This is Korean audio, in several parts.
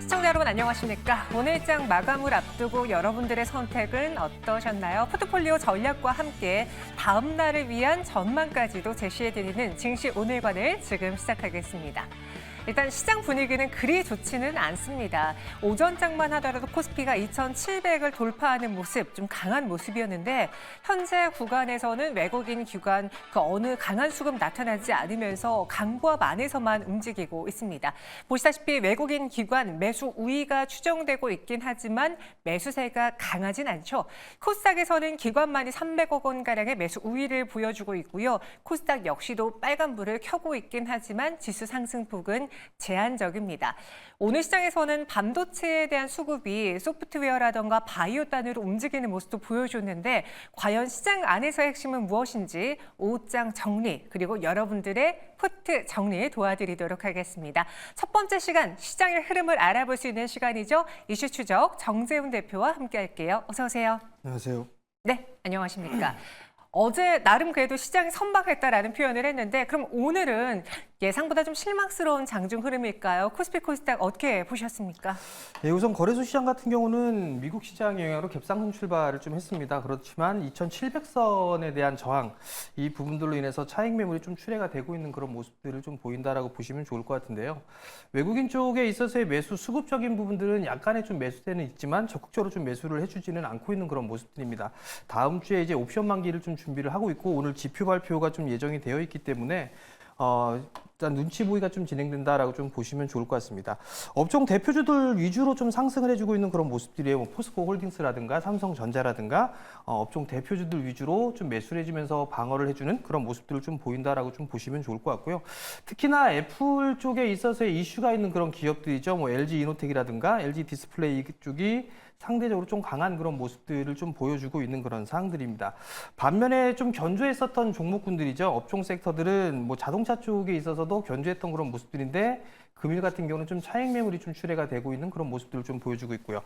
시청자 여러분 안녕하십니까? 오늘 일장 마감을 앞두고 여러분들의 선택은 어떠셨나요? 포트폴리오 전략과 함께 다음 날을 위한 전망까지도 제시해드리는 증시 오늘관을 지금 시작하겠습니다. 일단 시장 분위기는 그리 좋지는 않습니다. 오전장만 하더라도 코스피가 2,700을 돌파하는 모습, 좀 강한 모습이었는데 현재 구간에서는 외국인 기관 그 어느 강한 수급 나타나지 않으면서 강보합 안에서만 움직이고 있습니다. 보시다시피 외국인 기관 매수 우위가 추정되고 있긴 하지만 매수세가 강하진 않죠. 코스닥에서는 기관만이 300억 원가량의 매수 우위를 보여주고 있고요. 코스닥 역시도 빨간불을 켜고 있긴 하지만 지수 상승폭은 제한적입니다. 오늘 시장에서는 반도체에 대한 수급이 소프트웨어라던가 바이오 단으로 움직이는 모습도 보여줬는데 과연 시장 안에서의 핵심은 무엇인지 오후장 정리 그리고 여러분들의 포트 정리 도와드리도록 하겠습니다. 첫 번째 시간 시장의 흐름을 알아볼 수 있는 시간이죠. 이슈 추적 정재훈 대표와 함께할게요. 어서 오세요. 안녕하세요. 네, 안녕하십니까. 어제 나름 그래도 시장이 선박했다라는 표현을 했는데 그럼 오늘은 예상보다 좀 실망스러운 장중 흐름일까요? 코스피 코스닥 어떻게 보셨습니까? 네, 우선 거래소 시장 같은 경우는 미국 시장 영향으로 갭상승 출발을 좀 했습니다. 그렇지만 2,700선에 대한 저항, 이 부분들로 인해서 차익 매물이 좀 출회가 되고 있는 그런 모습들을 좀 보인다라고 보시면 좋을 것 같은데요. 외국인 쪽에 있어서의 매수 수급적인 부분들은 약간의 좀 매수세는 있지만 적극적으로 좀 매수를 해주지는 않고 있는 그런 모습들입니다. 다음 주에 이제 옵션 만기를 좀 준비를 하고 있고 오늘 지표 발표가 좀 예정이 되어 있기 때문에 일단 눈치 보기가 좀 진행된다라고 좀 보시면 좋을 것 같습니다. 업종 대표주들 위주로 좀 상승을 해주고 있는 그런 모습들이에요. 뭐 포스코 홀딩스라든가 삼성전자라든가 업종 대표주들 위주로 좀 매수를 해주면서 방어를 해주는 그런 모습들을 좀 보인다라고 좀 보시면 좋을 것 같고요. 특히나 애플 쪽에 있어서의 이슈가 있는 그런 기업들이죠. 뭐 LG 이노텍이라든가 LG 디스플레이 쪽이 상대적으로 좀 강한 그런 모습들을 좀 보여주고 있는 그런 사항들입니다. 반면에 좀 견조했었던 종목군들이죠. 업종 섹터들은 뭐 자동차 쪽에 있어서도 견조했던 그런 모습들인데 금일 같은 경우는 좀 차익 매물이 좀 출회가 되고 있는 그런 모습들을 좀 보여주고 있고요.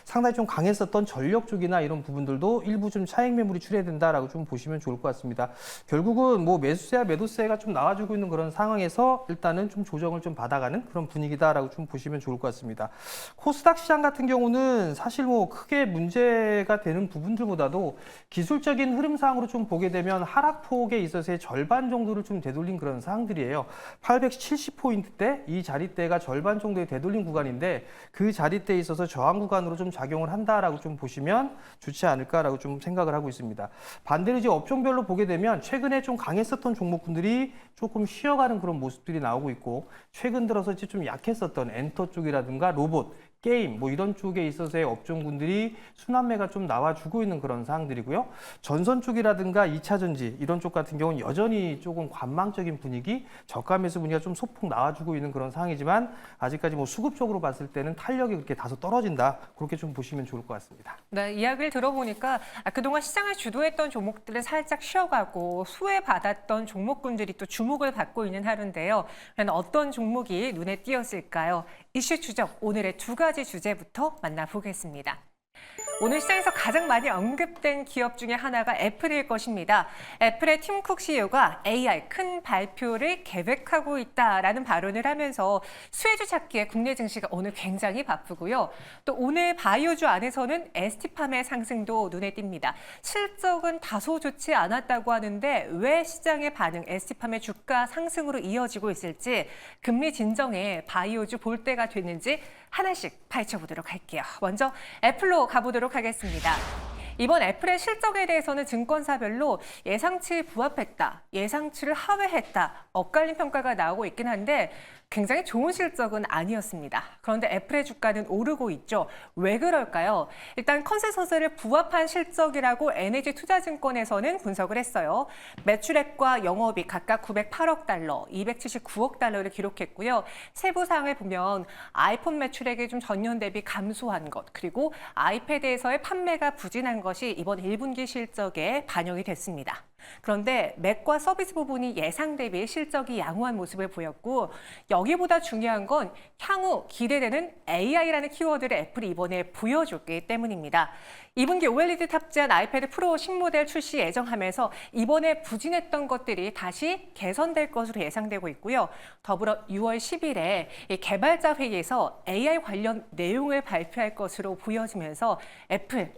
상당히 좀 강했었던 전력 쪽이나 이런 부분들도 일부 좀 차익 매물이 출회된다라고 좀 보시면 좋을 것 같습니다. 결국은 뭐 매수세와 매도세가 좀 나와주고 있는 그런 상황에서 일단은 좀 조정을 좀 받아가는 그런 분위기다라고 좀 보시면 좋을 것 같습니다. 코스닥 시장 같은 경우는 사실 뭐 크게 문제가 되는 부분들보다도 기술적인 흐름상으로 좀 보게 되면 하락폭에 있어서의 절반 정도를 좀 되돌린 그런 상황들이에요. 870포인트대 이 자리대가 절반 정도의 되돌린 구간인데 그 자리대에 있어서 저항 구간으로 좀 작용을 한다라고 좀 보시면 좋지 않을까라고 좀 생각을 하고 있습니다. 반대로 이제 업종별로 보게 되면 최근에 좀 강했었던 종목군들이 조금 쉬어가는 그런 모습들이 나오고 있고 최근 들어서 이제 좀 약했었던 엔터 쪽이라든가 로봇 게임 뭐 이런 쪽에 있어서의 업종군들이 순환매가 좀 나와주고 있는 그런 사항들이고요. 전선 쪽이라든가 2차 전지 이런 쪽 같은 경우는 여전히 조금 관망적인 분위기, 저가 매수 분위기가 좀 소폭 나와주고 있는 그런 상황이지만 아직까지 뭐 수급적으로 봤을 때는 탄력이 그렇게 다소 떨어진다. 그렇게 좀 보시면 좋을 것 같습니다. 네, 이야기를 들어보니까 그동안 시장을 주도했던 종목들은 살짝 쉬어가고 수혜받았던 종목군들이 또 주목을 받고 있는 하루인데요. 그럼 어떤 종목이 눈에 띄었을까요? 이슈 추적 오늘의 두 가지 주제부터 만나보겠습니다. 오늘 시장에서 가장 많이 언급된 기업 중에 하나가 애플일 것입니다. 애플의 팀 쿡 CEO가 AI 큰 발표를 계획하고 있다라는 발언을 하면서 수혜주 찾기에 국내 증시가 오늘 굉장히 바쁘고요. 또 오늘 바이오주 안에서는 ST팜의 상승도 눈에 띕니다. 실적은 다소 좋지 않았다고 하는데 왜 시장의 반응, ST팜의 주가 상승으로 이어지고 있을지 금리 진정에 바이오주 볼 때가 됐는지 하나씩 파헤쳐보도록 할게요. 먼저 애플로 가보도록 하겠습니다. 이번 애플의 실적에 대해서는 증권사별로 예상치에 부합했다, 예상치를 하회했다, 엇갈린 평가가 나오고 있긴 한데 굉장히 좋은 실적은 아니었습니다. 그런데 애플의 주가는 오르고 있죠. 왜 그럴까요? 일단 컨센서스를 부합한 실적이라고 NH투자증권에서는 분석을 했어요. 매출액과 영업이익 각각 908억 달러, 279억 달러를 기록했고요. 세부 사항을 보면 아이폰 매출액이 좀 전년 대비 감소한 것, 그리고 아이패드에서의 판매가 부진한 것이 이번 1분기 실적에 반영이 됐습니다. 그런데 맥과 서비스 부분이 예상 대비 실적이 양호한 모습을 보였고 여기보다 중요한 건 향후 기대되는 AI라는 키워드를 애플이 이번에 보여줬기 때문입니다. 2분기 OLED 탑재한 아이패드 프로 신모델 출시 예정하면서 이번에 부진했던 것들이 다시 개선될 것으로 예상되고 있고요. 더불어 6월 10일에 개발자 회의에서 AI 관련 내용을 발표할 것으로 보여지면서 애플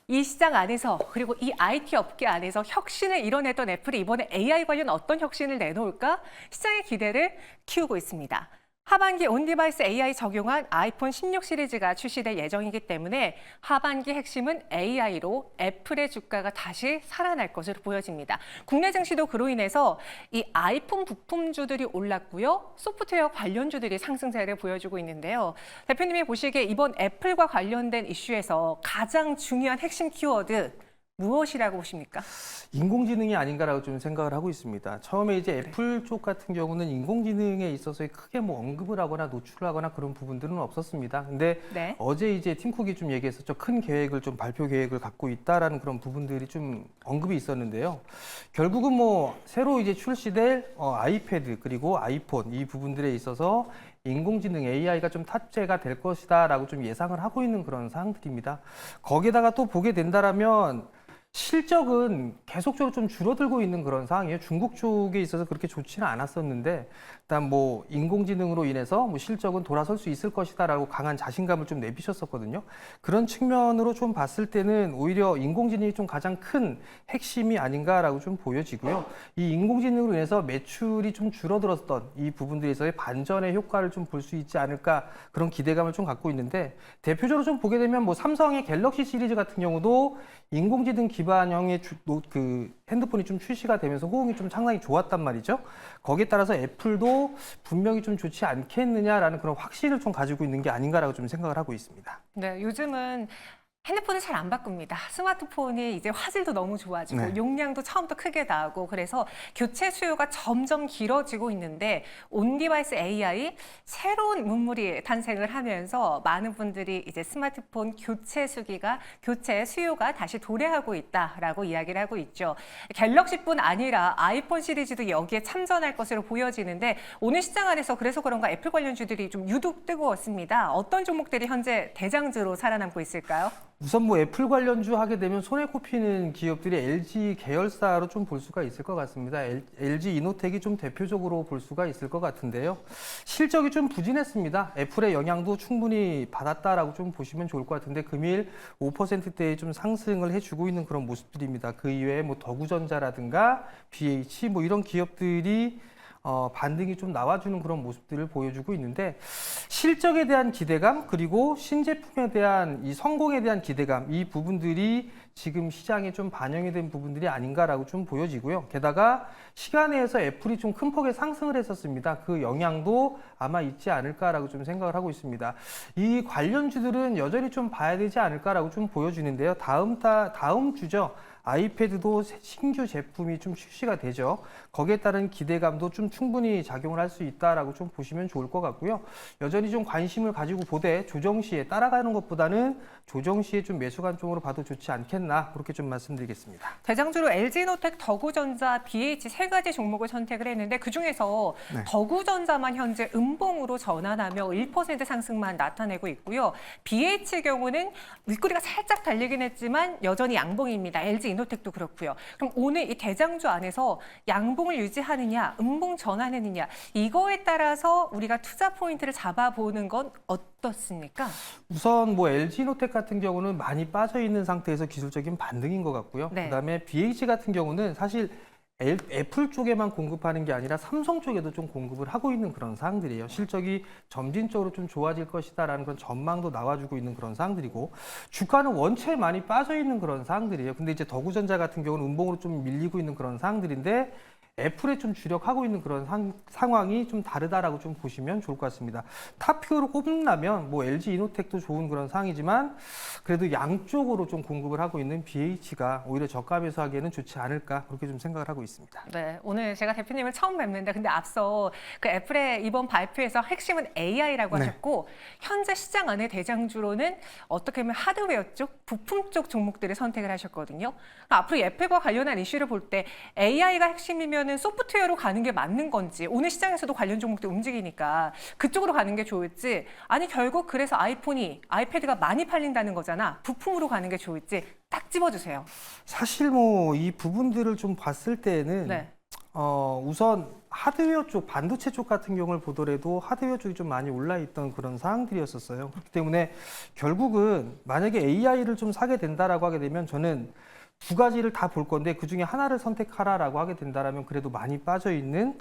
이 시장 안에서 그리고 이 IT 업계 안에서 혁신을 이뤄냈던 애플이 이번에 AI 관련 어떤 혁신을 내놓을까 시장의 기대를 키우고 있습니다. 하반기 온디바이스 AI 적용한 아이폰 16 시리즈가 출시될 예정이기 때문에 하반기 핵심은 AI로 애플의 주가가 다시 살아날 것으로 보여집니다. 국내 증시도 그로 인해서 이 아이폰 부품주들이 올랐고요. 소프트웨어 관련주들이 상승세를 보여주고 있는데요. 대표님이 보시기에 이번 애플과 관련된 이슈에서 가장 중요한 핵심 키워드 무엇이라고 보십니까? 인공지능이 아닌가라고 좀 생각을 하고 있습니다. 처음에 이제 애플 쪽 같은 경우는 인공지능에 있어서 크게 뭐 언급을 하거나 노출을 하거나 그런 부분들은 없었습니다. 근데 네. 어제 이제 팀 쿡이 좀 얘기했었죠. 큰 계획을 좀 발표 계획을 갖고 있다라는 그런 부분들이 좀 언급이 있었는데요. 결국은 뭐 새로 이제 출시될 아이패드 그리고 아이폰 이 부분들에 있어서 인공지능 AI가 좀 탑재가 될 것이다라고 좀 예상을 하고 있는 그런 사항들입니다. 거기에다가 또 보게 된다라면 실적은 계속적으로 좀 줄어들고 있는 그런 상황이에요. 중국 쪽에 있어서 그렇게 좋지는 않았었는데 일단 뭐 인공지능으로 인해서 뭐 실적은 돌아설 수 있을 것이다라고 강한 자신감을 좀 내비쳤었거든요. 그런 측면으로 좀 봤을 때는 오히려 인공지능이 좀 가장 큰 핵심이 아닌가라고 좀 보여지고요. 이 인공지능으로 인해서 매출이 좀 줄어들었던 이 부분들에서의 반전의 효과를 좀 볼 수 있지 않을까 그런 기대감을 좀 갖고 있는데 대표적으로 좀 보게 되면 뭐 삼성의 갤럭시 시리즈 같은 경우도 인공지능 기반형의 그 핸드폰이 좀 출시가 되면서 호응이 좀 상당히 좋았단 말이죠. 거기에 따라서 애플도 분명히 좀 좋지 않겠느냐라는 그런 확신을 좀 가지고 있는 게 아닌가라고 좀 생각을 하고 있습니다. 네, 요즘은 핸드폰을 잘 안 바꿉니다. 스마트폰이 이제 화질도 너무 좋아지고 네. 용량도 처음부터 크게 나오고 그래서 교체 수요가 점점 길어지고 있는데 온디바이스 AI 새로운 문물이 탄생을 하면서 많은 분들이 이제 스마트폰 교체 수요가 다시 도래하고 있다라고 이야기를 하고 있죠. 갤럭시뿐 아니라 아이폰 시리즈도 여기에 참전할 것으로 보여지는데 오늘 시장 안에서 그래서 그런가 애플 관련주들이 좀 유독 뜨거웠습니다. 어떤 종목들이 현재 대장주로 살아남고 있을까요? 우선 뭐 애플 관련주 하게 되면 손에 꼽히는 기업들이 LG 계열사로 좀 볼 수가 있을 것 같습니다. LG 이노텍이 좀 대표적으로 볼 수가 있을 것 같은데요. 실적이 좀 부진했습니다. 애플의 영향도 충분히 받았다라고 좀 보시면 좋을 것 같은데 금일 5%대의 좀 상승을 해주고 있는 그런 모습들입니다. 그 이외에 뭐 더구전자라든가 BH 뭐 이런 기업들이 반등이 좀 나와주는 그런 모습들을 보여주고 있는데 실적에 대한 기대감 그리고 신제품에 대한 이 성공에 대한 기대감 이 부분들이 지금 시장에 좀 반영이 된 부분들이 아닌가라고 좀 보여지고요. 게다가 시간에서 애플이 좀 큰 폭의 상승을 했었습니다. 그 영향도 아마 있지 않을까라고 좀 생각을 하고 있습니다. 이 관련주들은 여전히 좀 봐야 되지 않을까라고 좀 보여지는데요. 다음 주죠. 아이패드도 신규 제품이 좀 출시가 되죠. 거기에 따른 기대감도 좀 충분히 작용을 할 수 있다라고 좀 보시면 좋을 것 같고요. 여전히 좀 관심을 가지고 보되 조정 시에 따라가는 것보다는 조정 시에 좀 매수 관점으로 봐도 좋지 않겠나 그렇게 좀 말씀드리겠습니다. 대장주로 LG노텍, 더구전자, BH 세 가지 종목을 선택을 했는데 그중에서 네. 더구전자만 현재 음봉으로 전환하며 1% 상승만 나타내고 있고요. BH 경우는 윗꼬리가 살짝 달리긴 했지만 여전히 양봉입니다. LG 이노텍도 그렇고요. 그럼 오늘 이 대장주 안에서 양봉을 유지하느냐, 음봉 전환하느냐 이거에 따라서 우리가 투자 포인트를 잡아보는 건 어떻습니까? 우선 뭐 LG노텍 같은 경우는 많이 빠져 있는 상태에서 기술적인 반등인 것 같고요. 네. 그다음에 BH 같은 경우는 사실 애플 쪽에만 공급하는 게 아니라 삼성 쪽에도 좀 공급을 하고 있는 그런 사항들이에요. 실적이 점진적으로 좀 좋아질 것이다라는 그런 전망도 나와주고 있는 그런 사항들이고 주가는 원체 많이 빠져 있는 그런 사항들이에요. 근데 이제 더구전자 같은 경우는 음봉으로 좀 밀리고 있는 그런 사항들인데 애플에 좀 주력하고 있는 그런 상황이 좀 다르다라고 좀 보시면 좋을 것 같습니다. 탑픽으로 꼽는다면 뭐 LG 이노텍도 좋은 그런 상황이지만 그래도 양쪽으로 좀 공급을 하고 있는 BH가 오히려 저가에서 하기에는 좋지 않을까 그렇게 좀 생각을 하고 있습니다. 네, 오늘 제가 대표님을 처음 뵙는데 근데 앞서 그 애플의 이번 발표에서 핵심은 AI라고 네. 하셨고 현재 시장 안의 대장주로는 어떻게 보면 하드웨어 쪽, 부품 쪽 종목들을 선택을 하셨거든요. 그러니까 앞으로 애플과 관련한 이슈를 볼 때 AI가 핵심이면은 소프트웨어로 가는 게 맞는 건지 오늘 시장에서도 관련 종목들 움직이니까 그쪽으로 가는 게 좋을지 아니 결국 그래서 아이패드가 많이 팔린다는 거잖아. 부품으로 가는 게 좋을지 딱 집어주세요. 사실 뭐 이 부분들을 좀 봤을 때는 네. 우선 하드웨어 쪽, 반도체 쪽 같은 경우를 보더라도 하드웨어 쪽이 좀 많이 올라있던 그런 상황들이었었어요. 그렇기 때문에 결국은 만약에 AI를 좀 사게 된다라고 하게 되면 저는 두 가지를 다 볼 건데 그 중에 하나를 선택하라라고 하게 된다라면 그래도 많이 빠져 있는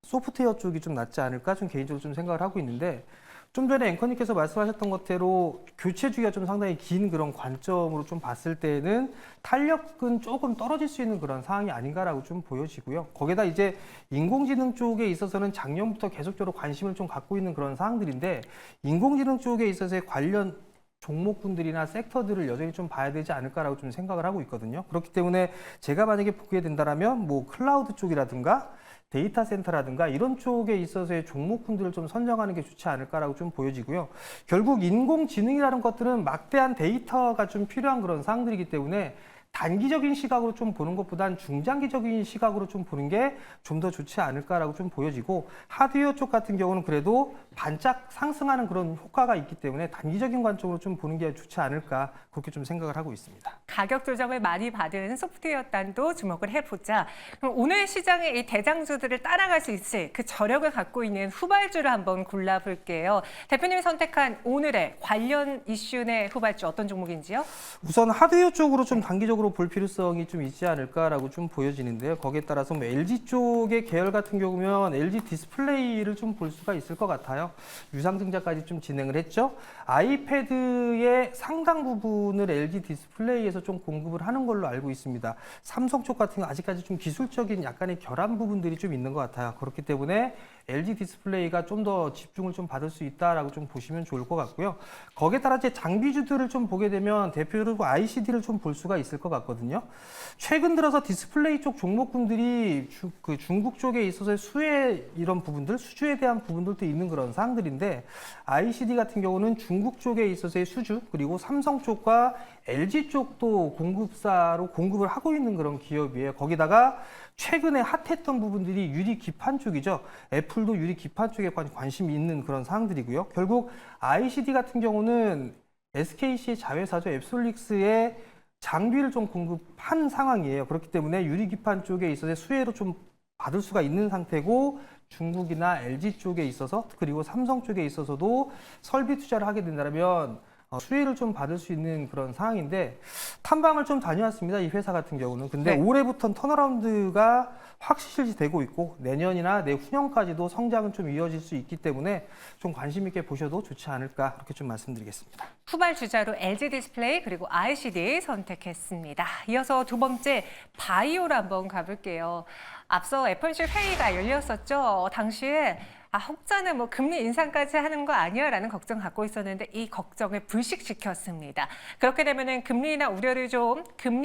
소프트웨어 쪽이 좀 낫지 않을까 좀 개인적으로 좀 생각을 하고 있는데 좀 전에 앵커님께서 말씀하셨던 것대로 교체 주기가 좀 상당히 긴 그런 관점으로 좀 봤을 때는 탄력은 조금 떨어질 수 있는 그런 상황이 아닌가라고 좀 보여지고요. 거기다 이제 인공지능 쪽에 있어서는 작년부터 계속적으로 관심을 좀 갖고 있는 그런 상황들인데 인공지능 쪽에 있어서의 관련 종목군들이나 섹터들을 여전히 좀 봐야 되지 않을까라고 좀 생각을 하고 있거든요. 그렇기 때문에 제가 만약에 보게 된다면 뭐 클라우드 쪽이라든가 데이터 센터라든가 이런 쪽에 있어서의 종목군들을 좀 선정하는 게 좋지 않을까라고 좀 보여지고요. 결국 인공지능이라는 것들은 막대한 데이터가 좀 필요한 그런 사항들이기 때문에 단기적인 시각으로 좀 보는 것보단 중장기적인 시각으로 좀 보는 게 좀 더 좋지 않을까라고 좀 보여지고 하드웨어 쪽 같은 경우는 그래도 반짝 상승하는 그런 효과가 있기 때문에 단기적인 관점으로 좀 보는 게 좋지 않을까 그렇게 좀 생각을 하고 있습니다. 가격 조정을 많이 받은 소프트웨어 단도 주목을 해보자. 그럼 오늘 시장의 이 대장주들을 따라갈 수 있을 그 저력을 갖고 있는 후발주를 한번 골라볼게요. 대표님이 선택한 오늘의 관련 이슈 내 후발주 어떤 종목인지요? 우선 하드웨어 쪽으로 좀 단기적으로 볼 필요성이 좀 있지 않을까라고 좀 보여지는데요. 거기에 따라서 뭐 LG 쪽의 계열 같은 경우면 LG 디스플레이를 좀 볼 수가 있을 것 같아요. 유상증자까지 좀 진행을 했죠. 아이패드의 상당 부분을 LG 디스플레이에서 좀 공급을 하는 걸로 알고 있습니다. 삼성 쪽 같은 거 아직까지 좀 기술적인 약간의 결함 부분들이 좀 있는 것 같아요. 그렇기 때문에 LG 디스플레이가 좀 더 집중을 좀 받을 수 있다라고 좀 보시면 좋을 것 같고요. 거기에 따라 이제 장비주들을 좀 보게 되면 대표적으로 ICD를 좀 볼 수가 있을 것 같거든요. 최근 들어서 디스플레이 쪽 종목군들이 중국 쪽에 있어서의 수혜 이런 부분들, 수주에 대한 부분들도 있는 그런 사항들인데 ICD 같은 경우는 중국 쪽에 있어서의 수주 그리고 삼성 쪽과 LG 쪽도 공급사로 공급을 하고 있는 그런 기업이에요. 거기다가 최근에 핫했던 부분들이 유리 기판 쪽이죠. 애플도 유리 기판 쪽에 관심이 있는 그런 사항들이고요. 결국 ICD 같은 경우는 SKC의 자회사죠. 앱솔릭스의 장비를 좀 공급한 상황이에요. 그렇기 때문에 유리 기판 쪽에 있어서 수혜로 좀 받을 수가 있는 상태고 중국이나 LG 쪽에 있어서 그리고 삼성 쪽에 있어서도 설비 투자를 하게 된다면 수혜를 좀 받을 수 있는 그런 상황인데 탐방을 좀 다녀왔습니다. 이 회사 같은 경우는. 근데 네. 올해부터는 턴어라운드가 확실시 되고 있고 내년이나 내후년까지도 성장은 좀 이어질 수 있기 때문에 좀 관심 있게 보셔도 좋지 않을까 그렇게 좀 말씀드리겠습니다. 후발 주자로 LG 디스플레이 그리고 ICD 선택했습니다. 이어서 두 번째 바이오로 한번 가볼게요. 앞서 FOMC 회의가 열렸었죠. 당시에 혹자는 뭐 금리 인상까지 하는 거 아니야? 라는 걱정 갖고 있었는데 이 걱정을 불식시켰습니다. 그렇게 되면은 금리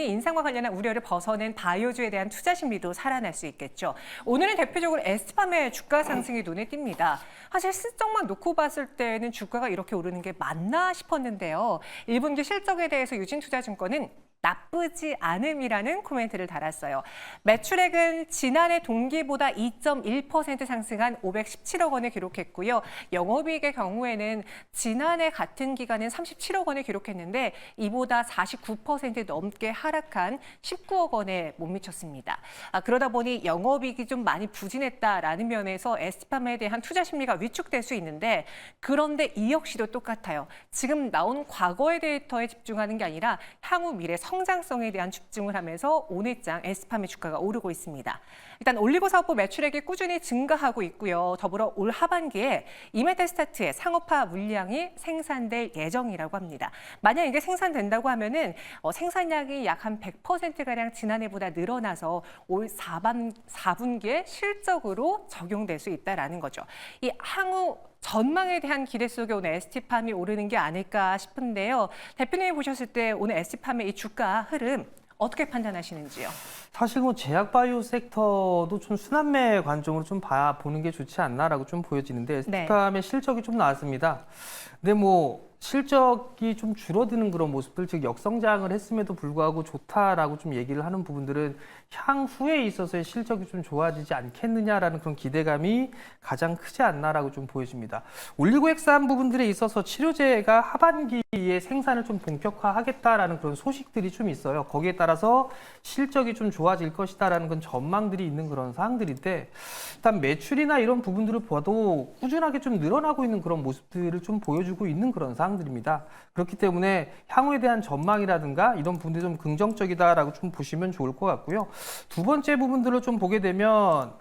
인상과 관련한 우려를 벗어낸 바이오주에 대한 투자 심리도 살아날 수 있겠죠. 오늘은 대표적으로 에스팜의 주가 상승이 눈에 띕니다. 사실 실적만 놓고 봤을 때는 주가가 이렇게 오르는 게 맞나 싶었는데요. 1분기 실적에 대해서 유진투자증권은 나쁘지 않음이라는 코멘트를 달았어요. 매출액은 지난해 동기보다 2.1% 상승한 517억 원을 기록했고요. 영업이익의 경우에는 지난해 같은 기간은 37억 원을 기록했는데 이보다 49% 넘게 하락한 19억 원에 못 미쳤습니다. 그러다 보니 영업이익이 좀 많이 부진했다라는 면에서 에스팜에 대한 투자 심리가 위축될 수 있는데 그런데 이 역시도 똑같아요. 지금 나온 과거의 데이터에 집중하는 게 아니라 향후 미래 성장성에 대한 집중을 하면서 오늘장 에스팜의 주가가 오르고 있습니다. 일단 올리고 사업부 매출액이 꾸준히 증가하고 있고요. 더불어 올 하반기에 이메탈스타트의 상업화 물량이 생산될 예정이라고 합니다. 만약 이게 생산된다고 하면은 생산량이 약 한 100%가량 지난해보다 늘어나서 올 4분기에 실적으로 적용될 수 있다라는 거죠. 이 향후 전망에 대한 기대 속에 오늘 ST팜이 오르는 게 아닐까 싶은데요. 대표님이 보셨을 때 오늘 ST팜의 이 주가 흐름 어떻게 판단하시는지요? 사실 뭐 제약 바이오 섹터도 좀 순환매 관점으로 좀 보는 게 좋지 않나라고 좀 보여지는데 ST팜의 실적이 좀 나왔습니다. 근데 뭐 실적이 좀 줄어드는 그런 모습들, 즉 역성장을 했음에도 불구하고 좋다라고 좀 얘기를 하는 부분들은 향후에 있어서의 실적이 좀 좋아지지 않겠느냐라는 그런 기대감이 가장 크지 않나라고 좀 보여집니다. 올리고액산 부분들에 있어서 치료제가 하반기에 생산을 좀 본격화하겠다라는 그런 소식들이 좀 있어요. 거기에 따라서 실적이 좀 좋아질 것이다라는 그런 전망들이 있는 그런 사항들인데, 일단 매출이나 이런 부분들을 봐도 꾸준하게 좀 늘어나고 있는 그런 모습들을 좀 보여주고 있는 그런 사항들입니다. 그렇기 때문에 향후에 대한 전망이라든가 이런 부분들이 좀 긍정적이다라고 좀 보시면 좋을 것 같고요. 두 번째 부분들을 좀 보게 되면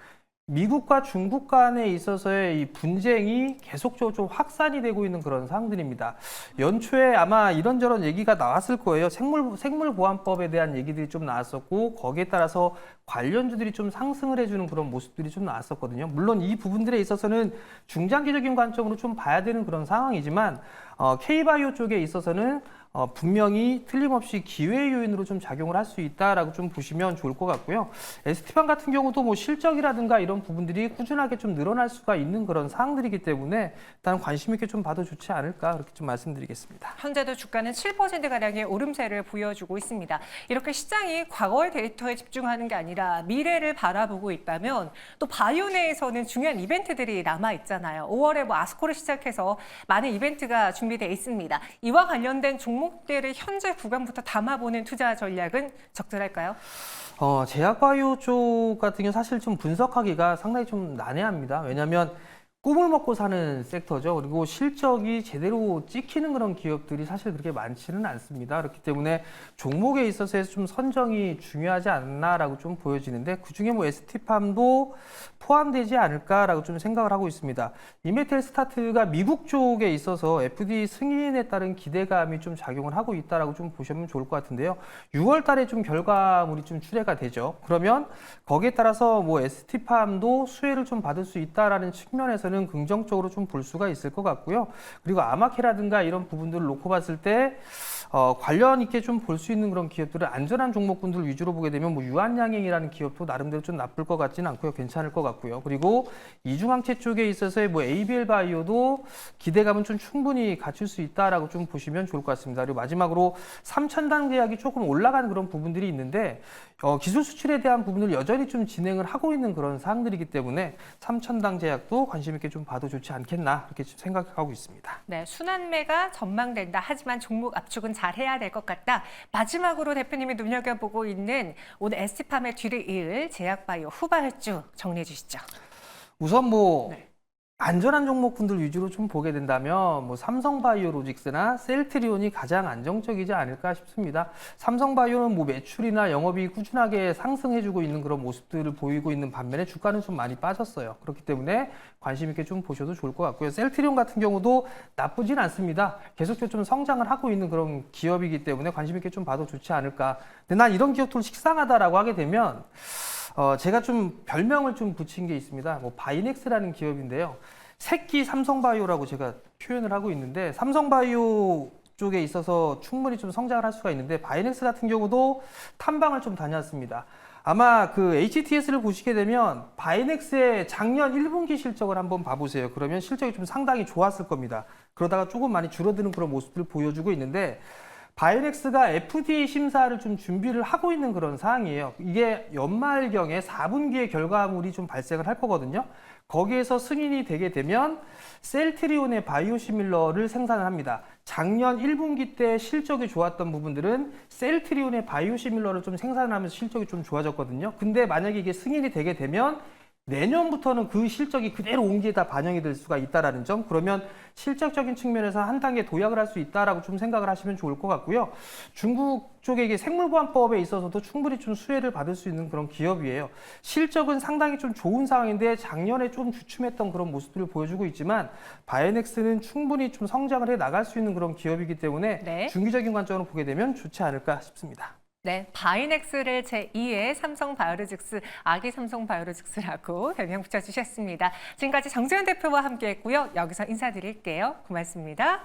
미국과 중국 간에 있어서의 이 분쟁이 계속적으로 좀 확산이 되고 있는 그런 상황들입니다. 연초에 아마 이런저런 얘기가 나왔을 거예요. 생물보안법에 대한 얘기들이 좀 나왔었고, 거기에 따라서 관련주들이 좀 상승을 해주는 그런 모습들이 좀 나왔었거든요. 물론 이 부분들에 있어서는 중장기적인 관점으로 좀 봐야 되는 그런 상황이지만, K바이오 쪽에 있어서는 분명히 틀림없이 기회 요인으로 좀 작용을 할 수 있다라고 좀 보시면 좋을 것 같고요. ST팜 같은 경우도 뭐 실적이라든가 이런 부분들이 꾸준하게 좀 늘어날 수가 있는 그런 사항들이기 때문에 일단 관심 있게 좀 봐도 좋지 않을까 그렇게 좀 말씀드리겠습니다. 현재도 주가는 7%가량의 오름세를 보여주고 있습니다. 이렇게 시장이 과거의 데이터에 집중하는 게 아니라 미래를 바라보고 있다면 또 바이오 내에서는 중요한 이벤트들이 남아 있잖아요. 5월에 뭐 아스코를 시작해서 많은 이벤트가 준비되어 있습니다. 이와 관련된 종목들을 현재 구간부터 담아보는 투자 전략은 적절할까요? 제약바이오 쪽 같은 경우 사실 좀 분석하기가 상당히 좀 난해합니다. 왜냐하면 꿈을 먹고 사는 섹터죠. 그리고 실적이 제대로 찍히는 그런 기업들이 사실 그렇게 많지는 않습니다. 그렇기 때문에 종목에 있어서 좀 선정이 중요하지 않나라고 좀 보여지는데, 그중에 뭐 ST팜도 포함되지 않을까라고 좀 생각을 하고 있습니다. 이메텔스타트가 미국 쪽에 있어서 FDA 승인에 따른 기대감이 좀 작용을 하고 있다라고 좀 보시면 좋을 것 같은데요. 6월 달에 좀 결과물이 좀 출회가 되죠. 그러면 거기에 따라서 뭐 ST팜도 수혜를 좀 받을 수 있다라는 측면에서는 긍정적으로 좀 볼 수가 있을 것 같고요. 그리고 아마케라든가 이런 부분들을 놓고 봤을 때 관련 있게 좀 볼 수 있는 그런 기업들을 안전한 종목군들 위주로 보게 되면 뭐 유한양행이라는 기업도 나름대로 좀 나쁠 것 같지는 않고요. 괜찮을 것 같고요. 그리고 이중항체 쪽에 있어서의 뭐 ABL 바이오도 기대감은 좀 충분히 갖출 수 있다라고 좀 보시면 좋을 것 같습니다. 그리고 마지막으로 삼천당 제약이 조금 올라가는 그런 부분들이 있는데, 기술 수출에 대한 부분을 여전히 좀 진행을 하고 있는 그런 사항들이기 때문에 삼천당 제약도 관심 있게 좀 봐도 좋지 않겠나 그렇게 생각하고 있습니다. 네, 순환매가 전망된다. 하지만 종목 압축은 잘 해야 될 것 같다. 마지막으로 대표님이 눈여겨보고 있는 오늘 ST팜의 뒤를 이을 제약바이오 후발주 정리해 주시죠. 우선 뭐 네. 안전한 종목군들 위주로 좀 보게 된다면 뭐 삼성바이오로직스나 셀트리온이 가장 안정적이지 않을까 싶습니다. 삼성바이오는 뭐 매출이나 영업이익 꾸준하게 상승해주고 있는 그런 모습들을 보이고 있는 반면에 주가는 좀 많이 빠졌어요. 그렇기 때문에 관심 있게 좀 보셔도 좋을 것 같고요. 셀트리온 같은 경우도 나쁘진 않습니다. 계속적으로 좀 성장을 하고 있는 그런 기업이기 때문에 관심 있게 좀 봐도 좋지 않을까. 근데 난 이런 기업들 식상하다라고 하게 되면 제가 좀 별명을 좀 붙인 게 있습니다. 뭐 바이넥스라는 기업인데요. 새끼 삼성바이오라고 제가 표현을 하고 있는데, 삼성바이오 쪽에 있어서 충분히 좀 성장을 할 수가 있는데, 바이넥스 같은 경우도 탐방을 좀 다녔습니다. 아마 그 HTS를 보시게 되면 바이넥스의 작년 1분기 실적을 한번 봐보세요. 그러면 실적이 좀 상당히 좋았을 겁니다. 그러다가 조금 많이 줄어드는 그런 모습들을 보여주고 있는데, 바이넥스가 FDA 심사를 좀 준비를 하고 있는 그런 상황이에요. 이게 연말경에 4분기에 결과물이 좀 발생을 할 거거든요. 거기에서 승인이 되게 되면 셀트리온의 바이오시밀러를 생산을 합니다. 작년 1분기 때 실적이 좋았던 부분들은 셀트리온의 바이오시밀러를 좀 생산하면서 실적이 좀 좋아졌거든요. 근데 만약에 이게 승인이 되게 되면 내년부터는 그 실적이 그대로 온기에다 반영이 될 수가 있다라는 점, 그러면 실적적인 측면에서 한 단계 도약을 할 수 있다라고 좀 생각을 하시면 좋을 것 같고요. 중국 쪽에 이게 생물보안법에 있어서도 충분히 좀 수혜를 받을 수 있는 그런 기업이에요. 실적은 상당히 좀 좋은 상황인데 작년에 좀 주춤했던 그런 모습들을 보여주고 있지만 바이오닉스는 충분히 좀 성장을 해 나갈 수 있는 그런 기업이기 때문에 네. 중기적인 관점으로 보게 되면 좋지 않을까 싶습니다. 네, 바이넥스를 제2의 삼성바이오로직스, 아기 삼성바이오로직스라고 별명 붙여주셨습니다. 지금까지 정재현 대표와 함께했고요. 여기서 인사드릴게요. 고맙습니다.